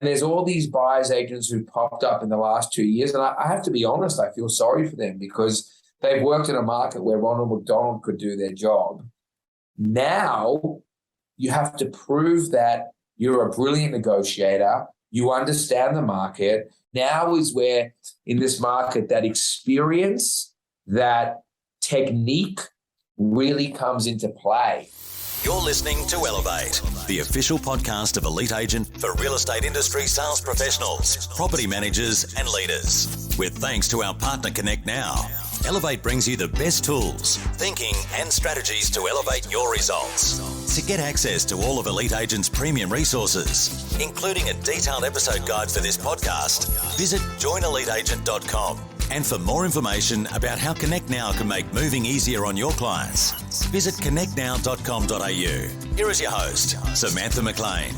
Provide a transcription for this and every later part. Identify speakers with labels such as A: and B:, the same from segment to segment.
A: there's all these buyer's agents who popped up in the last 2 years. And I have to be honest, I feel sorry for them because they've worked in a market where Ronald McDonald could do their job. Now you have to prove that you're a brilliant negotiator. You understand the market. Now is where in this market that experience, that technique really comes into play.
B: You're listening to Elevate, the official podcast of Elite Agent for real estate industry sales professionals, property managers and leaders. With thanks to our partner Connect Now, Elevate brings you the best tools, thinking and strategies to elevate your results. To get access to all of Elite Agent's premium resources, including a detailed episode guide for this podcast, visit joineliteagent.com. And for more information about how Connect Now can make moving easier on your clients, visit connectnow.com.au. Here is your host, Smantha McLean.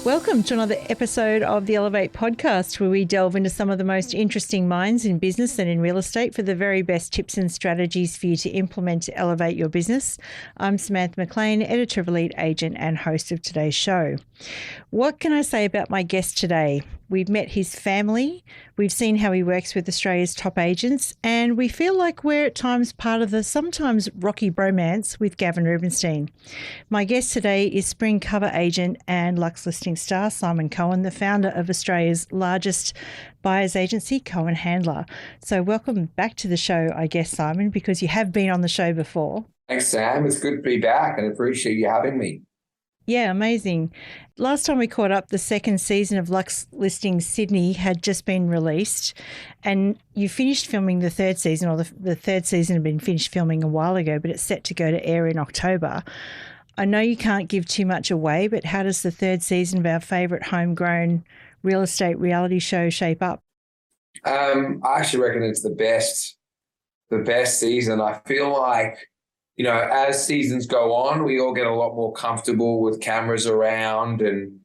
C: Welcome to another episode of the Elevate podcast, where we delve into some of the most interesting minds in business and in real estate for the very best tips and strategies for you to implement to elevate your business. I'm Samantha McLean, editor of Elite Agent and host of today's show. What can I say about my guest today? We've met his family, we've seen how he works with Australia's top agents, and we feel like we're at times part of the sometimes rocky bromance with Gavin Rubinstein. My guest today is spring cover agent and Luxe Listings star Simon Cohen, the founder of Australia's largest buyer's agency, Cohen Handler. So welcome back to the show, I guess, Simon, because you have been on the show before.
A: Thanks, Sam. It's good to be back and I appreciate you having me.
C: Yeah, amazing. Last time we caught up, the second season of Luxe Listings Sydney had just been released, and you finished filming the third season, or the third season had been finished filming a while ago, but it's set to go to air in October. I know you can't give too much away, but how does the third season of our favourite homegrown real estate reality show shape up?
A: I actually reckon it's the best season. I feel like, you know, as seasons go on, we all get a lot more comfortable with cameras around, and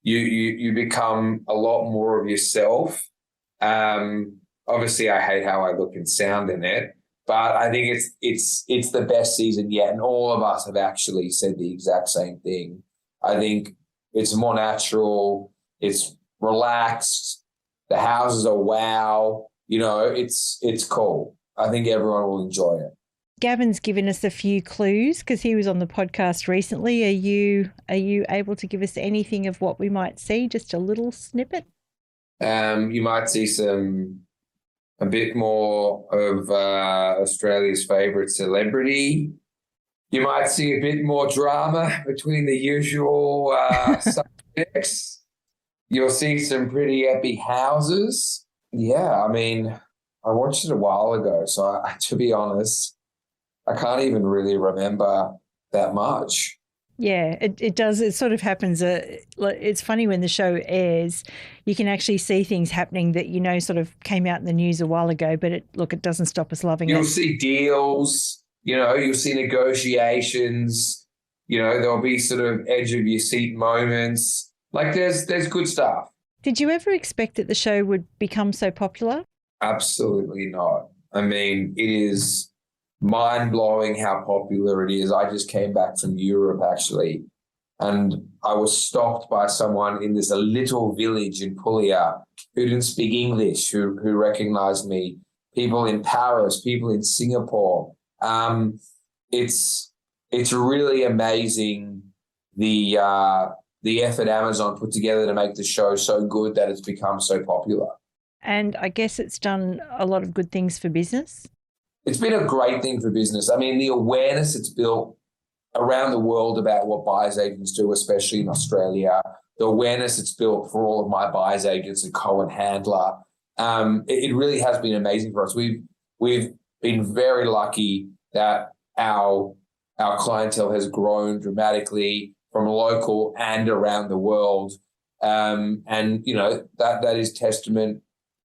A: you become a lot more of yourself. Obviously, I hate how I look and sound in it, but I think it's the best season yet, and all of us have actually said the exact same thing. I think it's more natural, it's relaxed, the houses are wow. You know, it's cool. I think everyone will enjoy it.
C: Gavin's given us a few clues because he was on the podcast recently. Are you able to give us anything of what we might see? Just a little snippet?
A: You might see a bit more of Australia's favourite celebrity. You might see a bit more drama between the usual subjects. You'll see some pretty epic houses. Yeah, I mean, I watched it a while ago, so to be honest, I can't even really remember that much.
C: Yeah, it does. It sort of happens. It's funny when the show airs, you can actually see things happening that, you know, sort of came out in the news a while ago, but it doesn't stop us loving it.
A: You'll see deals, you know, you'll see negotiations, you know, there'll be sort of edge of your seat moments. Like there's good stuff.
C: Did you ever expect that the show would become so popular?
A: Absolutely not. I mean, it is mind-blowing how popular it is. I just came back from Europe, actually, and I was stopped by someone in this little village in Puglia who didn't speak English, who recognized me, people in Paris, people in Singapore. It's really amazing the effort Amazon put together to make the show so good that it's become so popular.
C: And I guess it's done a lot of good things for business.
A: It's been a great thing for business. I mean, the awareness it's built around the world about what buyer's agents do, especially in Australia, the awareness it's built for all of my buyer's agents at Cohen Handler, it really has been amazing for us. We've been very lucky that our clientele has grown dramatically from local and around the world. And, you know, that is testament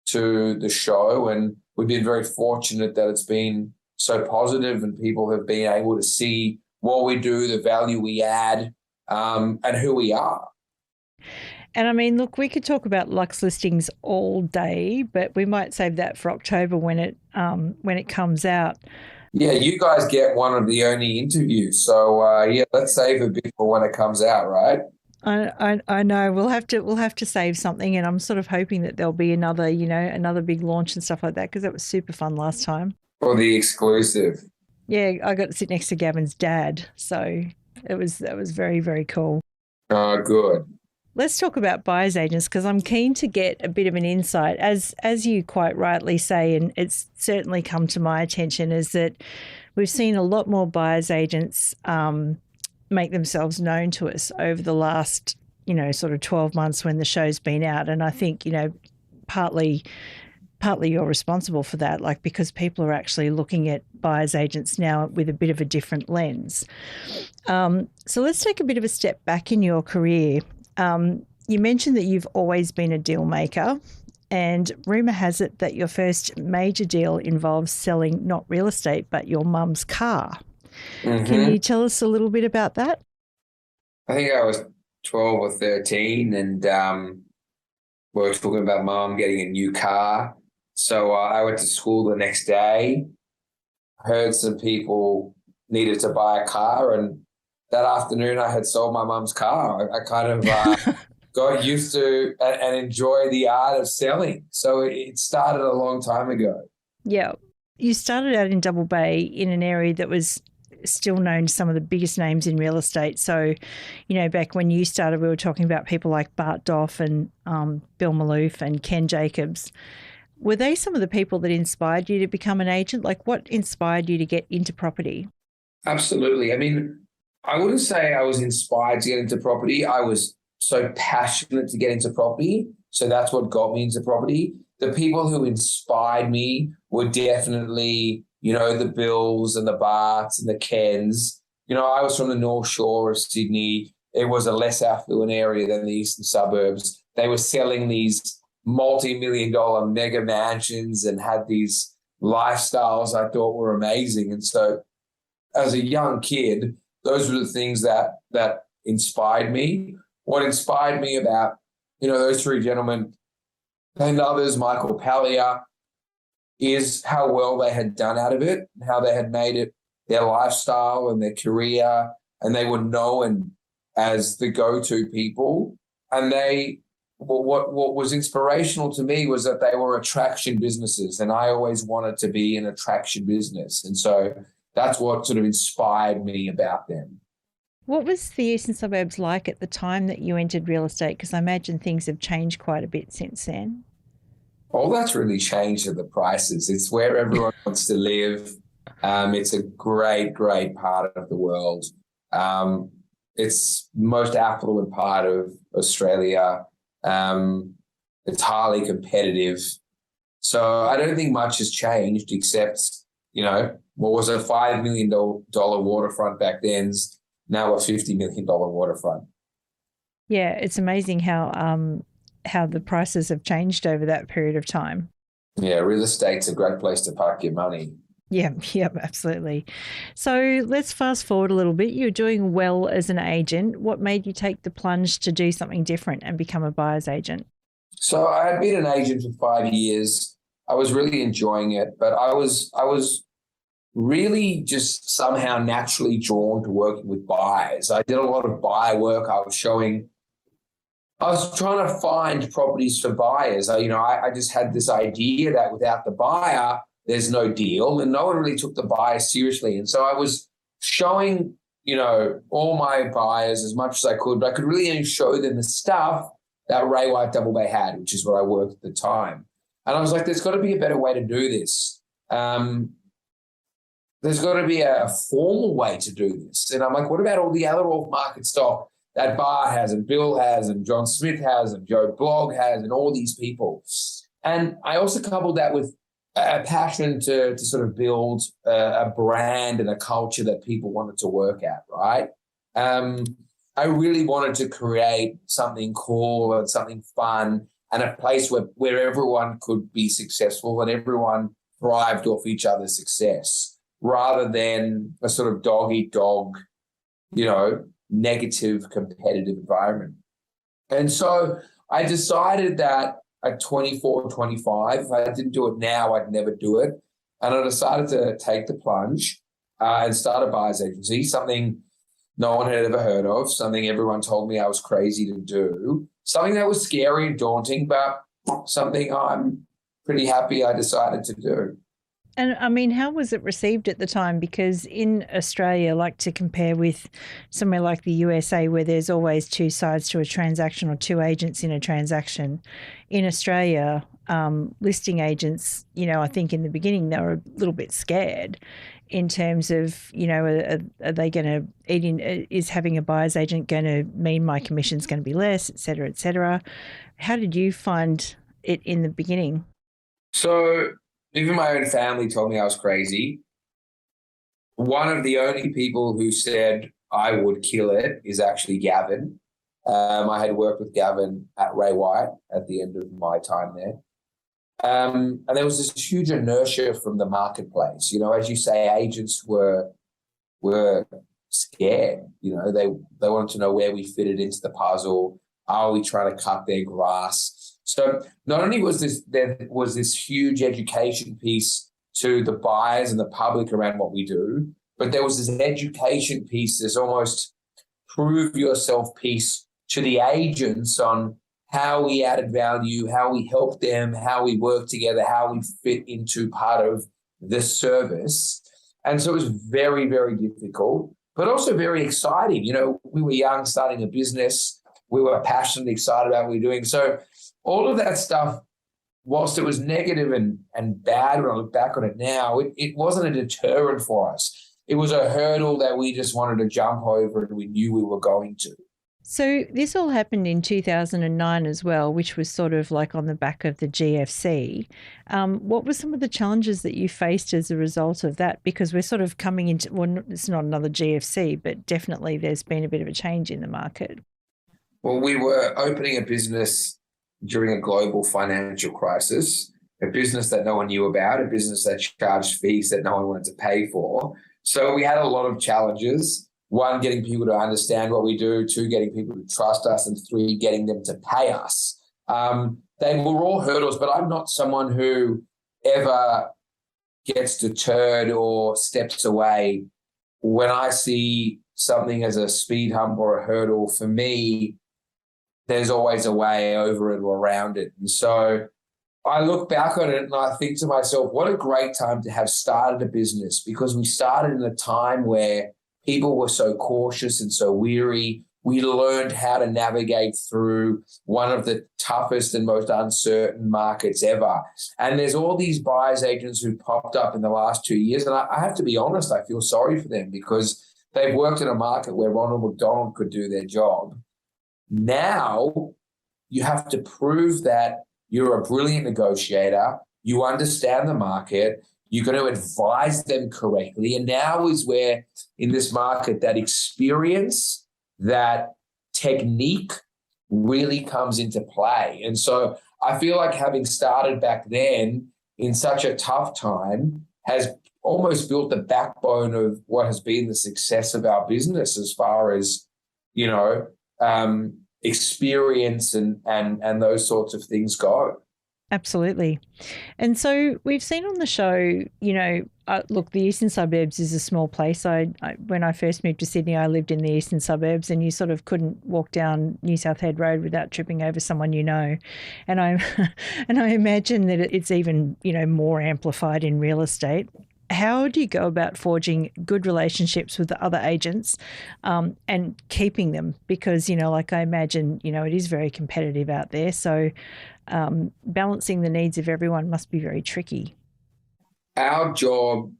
A: to the show, and we've been very fortunate that it's been so positive and people have been able to see what we do, the value we add, and who we are.
C: And I mean, look, we could talk about Luxe Listings all day, but we might save that for October when it comes out.
A: Yeah, you guys get one of the only interviews. So, let's save a bit for when it comes out, right?
C: I know we'll have to save something, and I'm sort of hoping that there'll be another big launch and stuff like that, because that was super fun last time.
A: Or the exclusive.
C: Yeah, I got to sit next to Gavin's dad, so that was very, very cool.
A: Oh, good.
C: Let's talk about buyer's agents, because I'm keen to get a bit of an insight, as you quite rightly say, and it's certainly come to my attention, is that we've seen a lot more buyer's agents make themselves known to us over the last, sort of 12 months when the show's been out. And I think, partly you're responsible for that, like, because people are actually looking at buyer's agents now with a bit of a different lens. So let's take a bit of a step back in your career. You mentioned that you've always been a deal maker, and rumour has it that your first major deal involves selling not real estate, but your mum's car.
A: Mm-hmm.
C: Can you tell us a little bit about that?
A: I think I was 12 or 13, and we were talking about mum getting a new car. So I went to school the next day, heard some people needed to buy a car, and that afternoon I had sold my mum's car. I kind of got used to and enjoy the art of selling. So it started a long time ago.
C: Yeah. You started out in Double Bay in an area that was still known to some of the biggest names in real estate. So, back when you started, we were talking about people like Bart Doff and Bill Maloof and Ken Jacobs. Were they some of the people that inspired you to become an agent? Like, what inspired you to get into property?
A: Absolutely. I mean, I wouldn't say I was inspired to get into property. I was so passionate to get into property. So that's what got me into property. The people who inspired me were definitely, the Bills and the Barts and the Kens. I was from the North Shore of Sydney. It was a less affluent area than the eastern suburbs. They were selling these multi-million-dollar mega mansions and had these lifestyles I thought were amazing. And so as a young kid, those were the things that inspired me. What inspired me about, those three gentlemen and others, Michael Pallier, is how well they had done out of it, how they had made it their lifestyle and their career, and they were known as the go-to people. And what was inspirational to me was that they were attraction businesses, and I always wanted to be an attraction business. And so that's what sort of inspired me about them.
C: What was the eastern suburbs like at the time that you entered real estate? Because I imagine things have changed quite a bit since then.
A: All that's really changed are the prices. It's where everyone wants to live. It's a great, great part of the world. It's the most affluent part of Australia. It's highly competitive. So I don't think much has changed except, what was a $5 million waterfront back then, now a $50 million waterfront.
C: Yeah, it's amazing how the prices have changed over that period of time.
A: Yeah, real estate's a great place to park your money.
C: Yeah, absolutely. So let's fast forward a little bit. You're doing well as an agent. What made you take the plunge to do something different and become a buyer's agent?
A: So I had been an agent for 5 years. I was really enjoying it, but I was really just somehow naturally drawn to working with buyers. I did a lot of buyer work. I was trying to find properties for buyers. I just had this idea that without the buyer, there's no deal, and no one really took the buyer seriously. And so I was showing, all my buyers as much as I could, but I could really only show them the stuff that Ray White Double Bay had, which is where I worked at the time. And I was like, there's got to be a better way to do this. There's got to be a formal way to do this. And I'm like, what about all the other off-market stock that Bart has and Bill has and John Smith has and Joe Blogg has and all these people? And I also coupled that with a passion to sort of build a brand and a culture that people wanted to work at, right? I really wanted to create something cool and something fun and a place where everyone could be successful and everyone thrived off each other's success, rather than a sort of dog-eat-dog, negative competitive environment. And so I decided that at 24, 25, if I didn't do it now, I'd never do it. And I decided to take the plunge and start a buyer's agency, something no one had ever heard of, something everyone told me I was crazy to do, something that was scary and daunting, but something I'm pretty happy I decided to do.
C: And I mean, how was it received at the time? Because in Australia, like to compare with somewhere like the USA, where there's always two sides to a transaction or two agents in a transaction, in Australia, listing agents, I think in the beginning they were a little bit scared in terms of, are they going to eat in, is having a buyer's agent going to mean my commission's going to be less, et cetera, et cetera. How did you find it in the beginning?
A: So even my own family told me I was crazy. One of the only people who said I would kill it is actually Gavin. I had worked with Gavin at Ray White at the end of my time there. And there was this huge inertia from the marketplace. As you say, agents were scared. They wanted to know where we fitted into the puzzle. Are we trying to cut their grass? So not only was there was this huge education piece to the buyers and the public around what we do, but there was this education piece, this almost prove yourself piece to the agents on how we added value, how we helped them, how we worked together, how we fit into part of this service. And so it was very, very difficult, but also very exciting. We were young, starting a business. We were passionately excited about what we were doing. So all of that stuff, whilst it was negative and bad when I look back on it now, it wasn't a deterrent for us. It was a hurdle that we just wanted to jump over and we knew we were going to.
C: So this all happened in 2009 as well, which was sort of like on the back of the GFC. What were some of the challenges that you faced as a result of that? Because we're sort of coming into, well, it's not another GFC, but definitely there's been a bit of a change in the market.
A: Well, we were opening a business during a global financial crisis, a business that no one knew about, a business that charged fees that no one wanted to pay for. So we had a lot of challenges. One, getting people to understand what we do. Two, getting people to trust us. And three, getting them to pay us. They were all hurdles, but I'm not someone who ever gets deterred or steps away. When I see something as a speed hump or a hurdle, for me, there's always a way over it or around it. And so I look back on it and I think to myself, what a great time to have started a business, because we started in a time where people were so cautious and so weary. We learned how to navigate through one of the toughest and most uncertain markets ever. And there's all these buyers agents who popped up in the last 2 years. And I have to be honest, I feel sorry for them because they've worked in a market where Ronald McDonald could do their job. Now you have to prove that you're a brilliant negotiator, you understand the market, you're going to advise them correctly. And now is where in this market that experience, that technique really comes into play. And so I feel like having started back then in such a tough time has almost built the backbone of what has been the success of our business as far as, experience and those sorts of things go.
C: Absolutely. And so we've seen on the show, look, the eastern suburbs is a small place. When I first moved to Sydney, I lived in the eastern suburbs, and you sort of couldn't walk down New South Head Road without tripping over someone And I imagine that it's even, more amplified in real estate. How do you go about forging good relationships with the other agents and keeping them? Because, I imagine, it is very competitive out there. So balancing the needs of everyone must be very tricky.
A: Our job,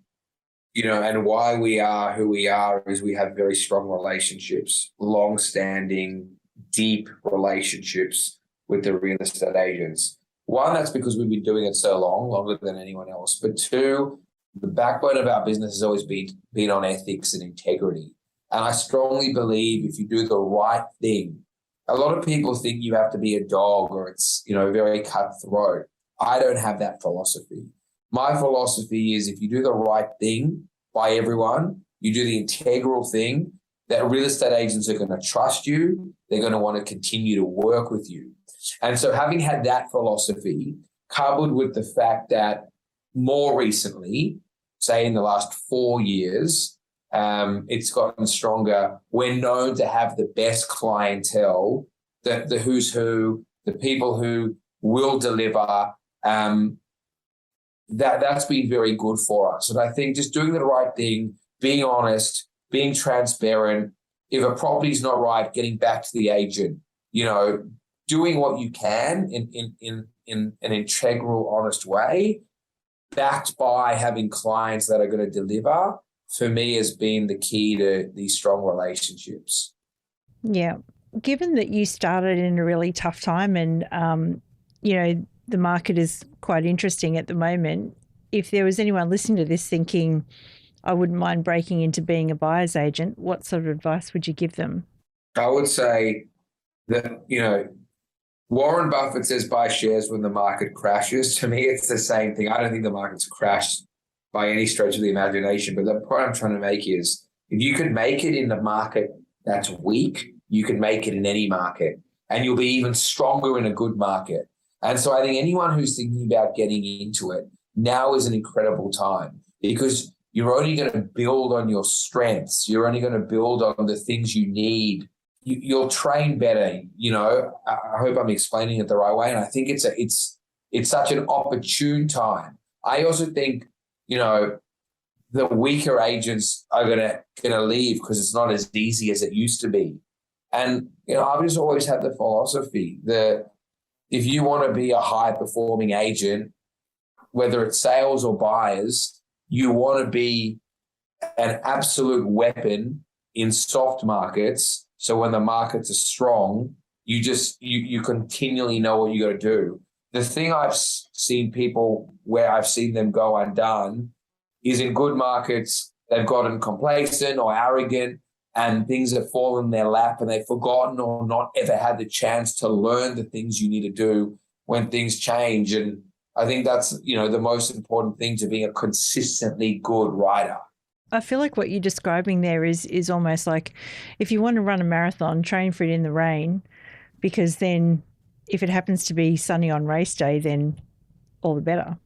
A: and why we are who we are is we have very strong relationships, long-standing, deep relationships with the real estate agents. One, that's because we've been doing it so long, longer than anyone else. But two, the backbone of our business has always been on ethics and integrity. And I strongly believe if you do the right thing, a lot of people think you have to be a dog or it's, very cutthroat. I don't have that philosophy. My philosophy is if you do the right thing by everyone, you do the integral thing, that real estate agents are going to trust you. They're going to want to continue to work with you. And so having had that philosophy, coupled with the fact that more recently, say in the last 4 years, It's gotten stronger. We're known to have the best clientele, the who's who, the people who will deliver. That's been very good for us. And I think just doing the right thing, being honest, being transparent. If a property's not right, getting back to the agent, doing what you can in an integral, honest way, backed by having clients that are going to deliver, for me has been the key to these strong relationships.
C: Yeah. Given that you started in a really tough time and, the market is quite interesting at the moment, if there was anyone listening to this thinking, I wouldn't mind breaking into being a buyer's agent, what sort of advice would you give them?
A: I would say that, Warren Buffett says buy shares when the market crashes. To me, it's the same thing. I don't think the market's crashed by any stretch of the imagination. But the point I'm trying to make is if you could make it in the market that's weak, you can make it in any market. And you'll be even stronger in a good market. And so I think anyone who's thinking about getting into it, now is an incredible time because you're only going to build on your strengths. You're only going to build on the things you need. You'll train better. I hope I'm explaining it the right way. And I think it's such an opportune time. I also think, the weaker agents are gonna leave because it's not as easy as it used to be. And I've just always had the philosophy that if you want to be a high performing agent, whether it's sales or buyers, you want to be an absolute weapon in soft markets. So when the markets are strong, you continually know what you got to do. The thing I've seen people where I've seen them go undone is in good markets, they've gotten complacent or arrogant and things have fallen in their lap and they've forgotten or not ever had the chance to learn the things you need to do when things change. And I think that's, the most important thing to being a consistently good writer.
C: I feel like what you're describing there is almost like if you want to run a marathon, train for it in the rain, because then if it happens to be sunny on race day, then all the better.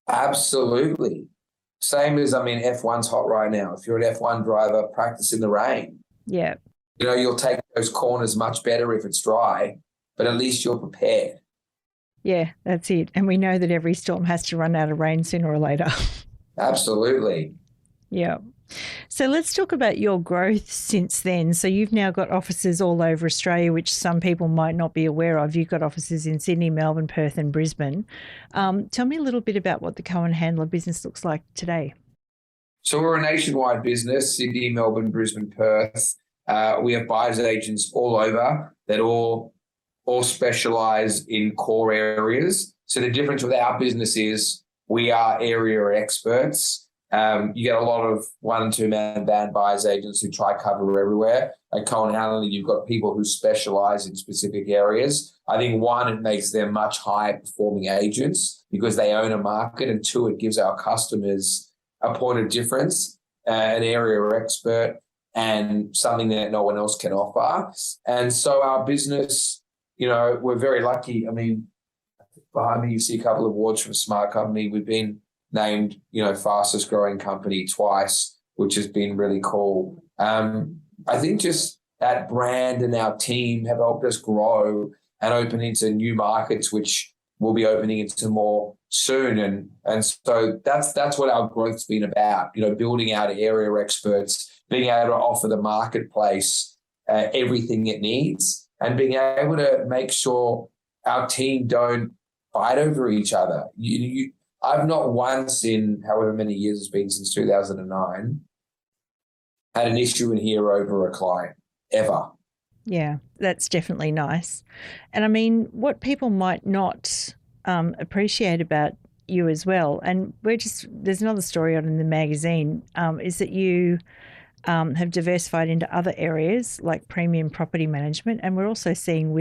A: Absolutely. Same as, F1's hot right now. If you're an F1 driver, practice in the rain.
C: Yeah.
A: You'll take those corners much better if it's dry, but at least you're prepared.
C: Yeah, that's it. And we know that every storm has to run out of rain sooner or later.
A: Absolutely.
C: Yeah. So let's talk about your growth since then. So you've now got offices all over Australia, which some people might not be aware of. You've got offices in Sydney, Melbourne, Perth and Brisbane. Tell me a little bit about what the Cohen Handler business looks like today.
A: So we're a nationwide business, Sydney, Melbourne, Brisbane, Perth. We have buyers agents all over that all specialise in core areas. So the difference with our business is we are area experts. You get a lot of 1 and 2 man band buyers agents who try cover everywhere. At Cohen Handler, you've got people who specialize in specific areas. I think 1, it makes them much higher performing agents because they own a market, and 2, it gives our customers a point of difference, an area expert, and something that no one else can offer. And so our business, we're very lucky. Behind me, you see a couple of awards from Smart Company. We've been named, fastest growing company twice, which has been really cool. I think just that brand and our team have helped us grow and open into new markets, which we'll be opening into more soon. And so that's what our growth's been about, building out area experts, being able to offer the marketplace everything it needs and being able to make sure our team don't fight over each other. I've not once in however many years it's been since 2009 had an issue in here over a client, ever.
C: Yeah, that's definitely nice. And what people might not appreciate about you as well, and there's another story on in the magazine, is that you have diversified into other areas like premium property management. And we're also seeing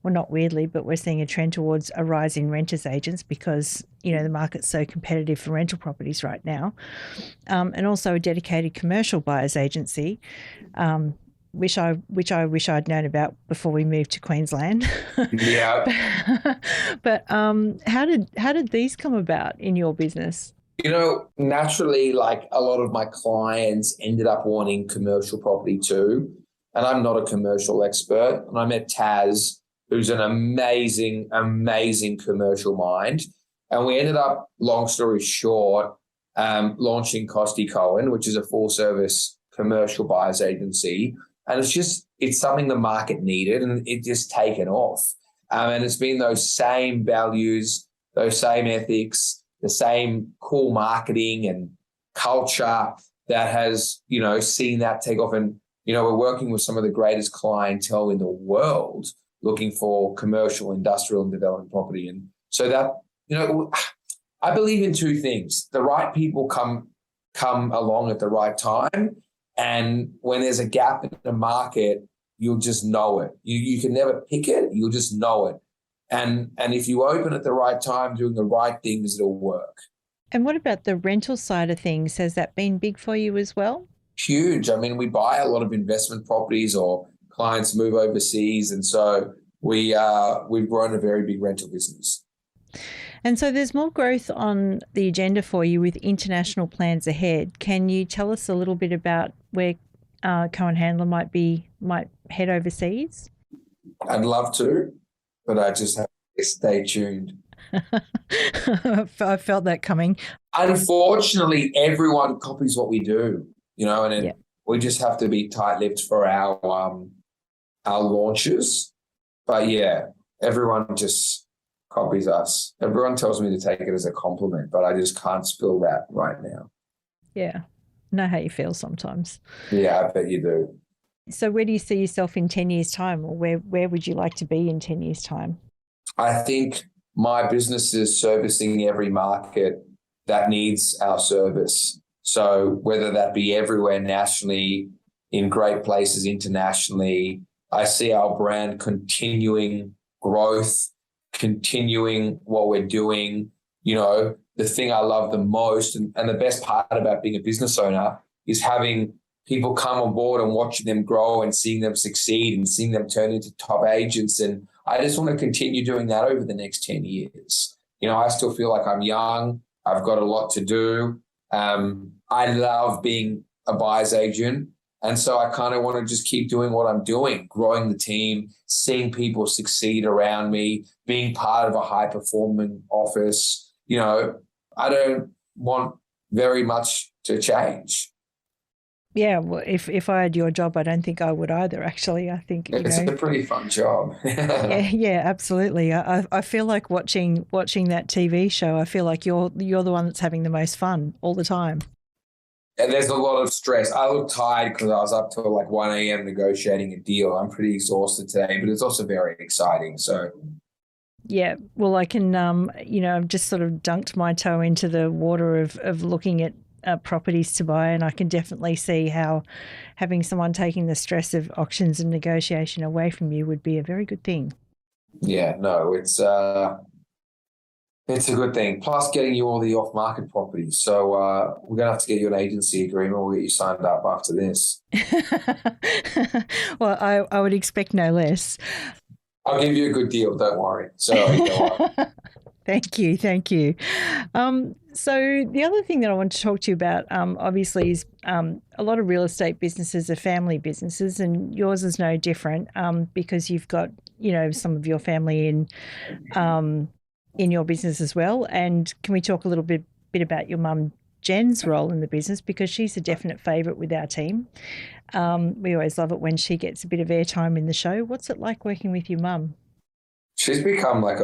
C: not weirdly, but we're seeing a trend towards a rise in renters agents because, the market's so competitive for rental properties right now. And also a dedicated commercial buyers agency, which I wish I'd known about before we moved to Queensland.
A: Yeah.
C: But how did these come about in your business?
A: Naturally, like a lot of my clients ended up wanting commercial property too. And I'm not a commercial expert. And I met Taz, who's an amazing, amazing commercial mind. And we ended up, long story short, launching Cohen, which is a full service commercial buyers agency. And it's something the market needed, and it just taken off. And it's been those same values, those same ethics, the same cool marketing and culture that has, seen that take off. And, we're working with some of the greatest clientele in the world looking for commercial, industrial, and development property. And so that, I believe in two things. The right people come along at the right time. And when there's a gap in the market, you'll just know it. You can never pick it. You'll just know it. And if you open at the right time, doing the right things, it'll work.
C: And what about the rental side of things? Has that been big for you as well?
A: Huge. I mean, we buy a lot of investment properties, or clients move overseas. And so we've grown a very big rental business.
C: And so there's more growth on the agenda for you with international plans ahead. Can you tell us a little bit about where Cohen Handler might head overseas?
A: I'd love to, but I just have to stay tuned.
C: I felt that coming.
A: Unfortunately, everyone copies what we do, we just have to be tight-lipped for our launches. But yeah, everyone just copies us. Everyone tells me to take it as a compliment, but I just can't spill that right now.
C: Yeah. Know how you feel sometimes.
A: Yeah, I bet you do.
C: So where do you see yourself in 10 years' time, or where would you like to be in 10 years' time?
A: I think my business is servicing every market that needs our service. So whether that be everywhere nationally, in great places internationally, I see our brand continuing growth, continuing what we're doing. The thing I love the most and the best part about being a business owner is having people come on board and watching them grow and seeing them succeed and seeing them turn into top agents. And I just want to continue doing that over the next 10 years. I still feel like I'm young. I've got a lot to do. I love being a buyer's agent. And so I kind of want to just keep doing what I'm doing, growing the team, seeing people succeed around me, being part of a high-performing office. I don't want very much to change.
C: Yeah, well, if I had your job, I don't think I would either, actually. I think
A: it's a pretty fun job.
C: yeah, absolutely. I feel like watching that TV show, I feel like you're the one that's having the most fun all the time.
A: And there's a lot of stress. I look tired because I was up till like 1 a.m. negotiating a deal. I'm pretty exhausted today, but it's also very exciting. So
C: yeah, well, I can, I've just sort of dunked my toe into the water of looking at properties to buy, and I can definitely see how having someone taking the stress of auctions and negotiation away from you would be a very good thing.
A: Yeah, no, it's a good thing. Plus getting you all the off-market properties. So we're going to have to get you an agency agreement. We'll get you signed up after this.
C: Well, I would expect no less.
A: I'll give you a good deal. Don't worry. Sorry, don't worry.
C: Thank you. So the other thing that I want to talk to you about, obviously, is a lot of real estate businesses are family businesses, and yours is no different because you've got, some of your family in your business as well. And can we talk a little bit about your mum, Jen's role in the business, because she's a definite favourite with our team. We always love it when she gets a bit of airtime in the show. What's it like working with your mum?
A: She's become like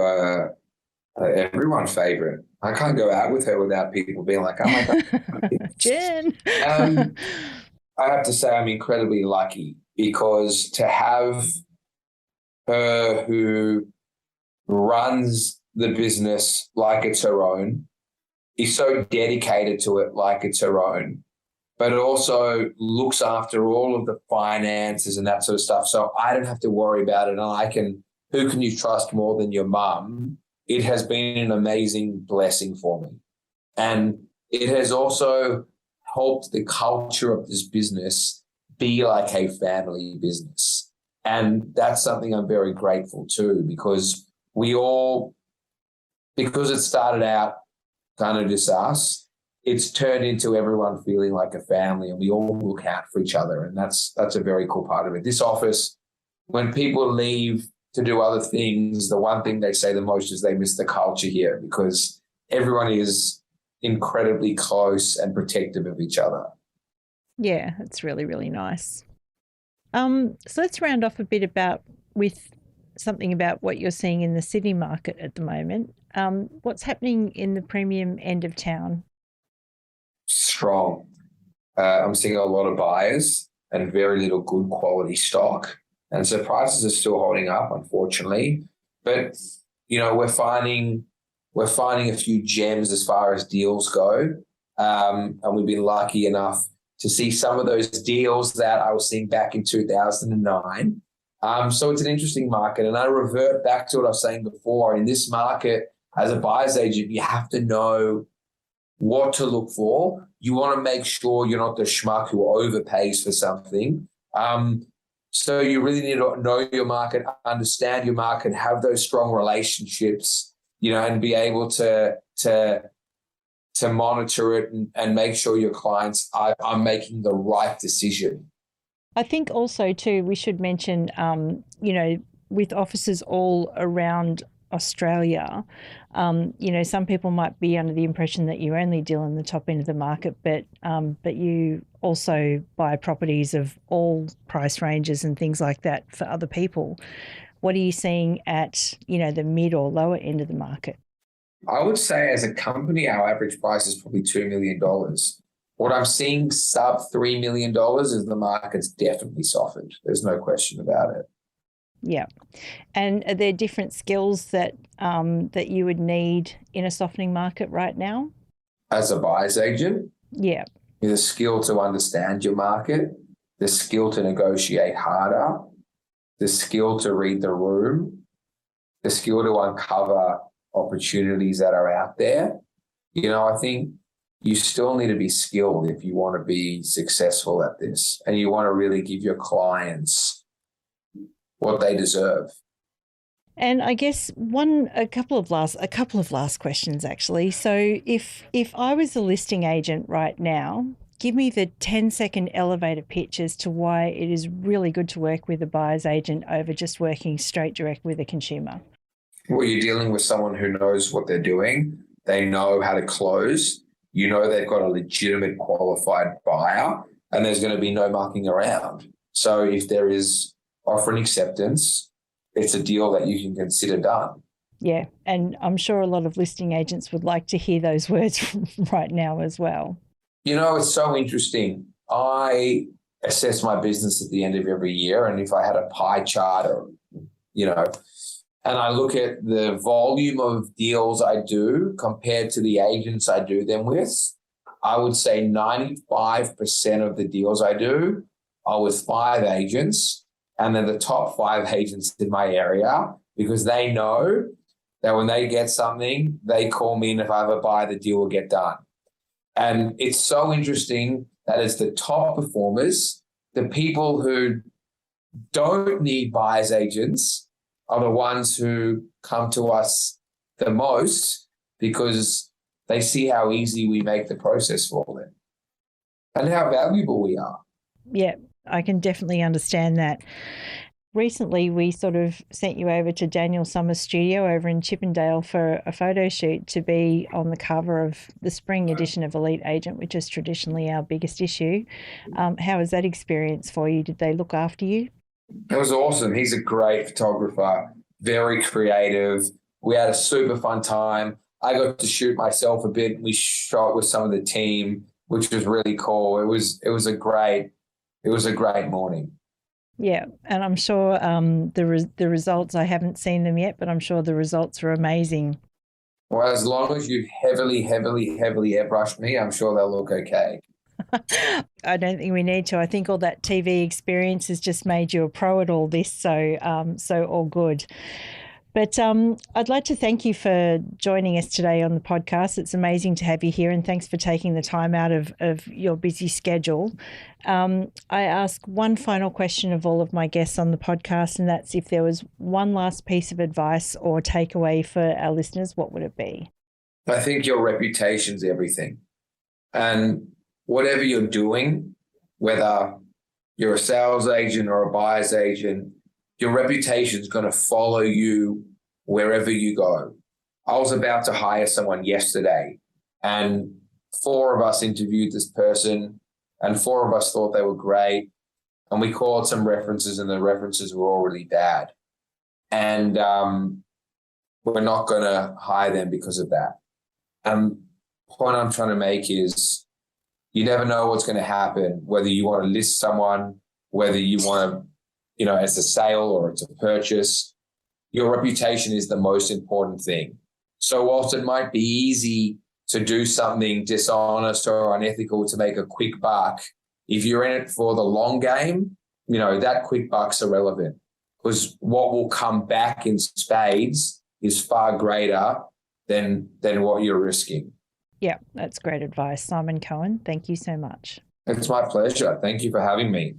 A: everyone's favourite. I can't go out with her without people being like, oh my God.
C: Jen.
A: I have to say I'm incredibly lucky because to have her who runs the business like it's her own, is so dedicated to it like it's her own, but it also looks after all of the finances and that sort of stuff. So I don't have to worry about it. And who can you trust more than your mum? It has been an amazing blessing for me. And it has also helped the culture of this business be like a family business. And that's something I'm very grateful to, because it started out kind of just us. it's turned into everyone feeling like a family, and we all look out for each other. And that's a very cool part of it. This office, when people leave to do other things, the one thing they say the most is they miss the culture here, because everyone is incredibly close and protective of each other.
C: Yeah, it's really, really nice. So let's round off a bit with something about what you're seeing in the Sydney market at the moment. What's happening in the premium end of town?
A: Strong. I'm seeing a lot of buyers and very little good quality stock. And so prices are still holding up, unfortunately. But, we're finding a few gems as far as deals go. And we've been lucky enough to see some of those deals that I was seeing back in 2009. So it's an interesting market. And I revert back to what I was saying before. In this market, as a buyer's agent, you have to know what to look for. You want to make sure you're not the schmuck who overpays for something. So you really need to know your market, understand your market, have those strong relationships, and be able to monitor it and make sure your clients are making the right decision.
C: I think also too, we should mention, with offices all around Australia, some people might be under the impression that you only deal in the top end of the market, but you also buy properties of all price ranges and things like that for other people. What are you seeing at, the mid or lower end of the market?
A: I would say as a company, our average price is probably $2 million. What I'm seeing sub $3 million is the market's definitely softened. There's no question about it.
C: Yeah. And are there different skills that you would need in a softening market right now?
A: As a buyer's agent?
C: Yeah.
A: The skill to understand your market, the skill to negotiate harder, the skill to read the room, the skill to uncover opportunities that are out there. I think you still need to be skilled if you want to be successful at this, and you want to really give your clients what they deserve.
C: And I guess a couple of last questions actually. So if I was a listing agent right now, give me the 10-second elevator pitch as to why it is really good to work with a buyer's agent over just working straight direct with a consumer.
A: Well, you're dealing with someone who knows what they're doing. They know how to close. They've got a legitimate qualified buyer, and there's going to be no mucking around. So if there is offer and acceptance, it's a deal that you can consider done.
C: Yeah, and I'm sure a lot of listing agents would like to hear those words right now as well.
A: It's so interesting. I assess my business at the end of every year, and if I had a pie chart and I look at the volume of deals I do compared to the agents I do them with, I would say 95% of the deals I do are with 5 agents, and then the top 5 agents in my area, because they know that when they get something, they call me, and if I have a buy, the deal will get done. And it's so interesting that it's the top performers, the people who don't need buyer's agents, are the ones who come to us the most, because they see how easy we make the process for them and how valuable we are.
C: Yeah, I can definitely understand that. Recently, we sort of sent you over to Daniel Summers' studio over in Chippendale for a photo shoot to be on the cover of the spring edition of Elite Agent, which is traditionally our biggest issue. How was that experience for you? Did they look after you?
A: It was awesome. He's a great photographer, very creative. We had a super fun time. I got to shoot myself a bit. We shot with some of the team, which was really cool. It was a great morning.
C: Yeah, and I'm sure the results, I haven't seen them yet, but I'm sure the results are amazing.
A: Well, as long as you've heavily airbrushed me, I'm sure they'll look okay.
C: I don't think we need to. I think all that TV experience has just made you a pro at all this, so all good. But I'd like to thank you for joining us today on the podcast. It's amazing to have you here, and thanks for taking the time out of your busy schedule. I ask one final question of all of my guests on the podcast, and that's if there was one last piece of advice or takeaway for our listeners, what would it be?
A: I think your reputation's everything. And whatever you're doing, whether you're a sales agent or a buyer's agent, your reputation is going to follow you wherever you go. I was about to hire someone yesterday, and 4 of us interviewed this person, and 4 of us thought they were great. And we called some references, and the references were all really bad. And we're not going to hire them because of that. The point I'm trying to make is you never know what's going to happen, whether you want to list someone, whether you want to, it's a sale or it's a purchase. Your reputation is the most important thing. So whilst it might be easy to do something dishonest or unethical to make a quick buck, if you're in it for the long game, that quick buck's irrelevant, because what will come back in spades is far greater than what you're risking.
C: Yeah, that's great advice, Simon Cohen. Thank you so much.
A: It's my pleasure. Thank you for having me.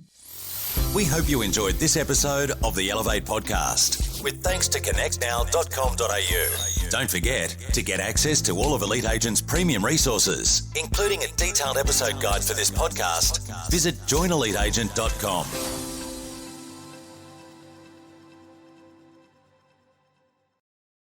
B: We hope you enjoyed this episode of the Elevate podcast, with thanks to connectnow.com.au. Don't forget to get access to all of Elite Agent's premium resources, including a detailed episode guide for this podcast. Visit joineliteagent.com.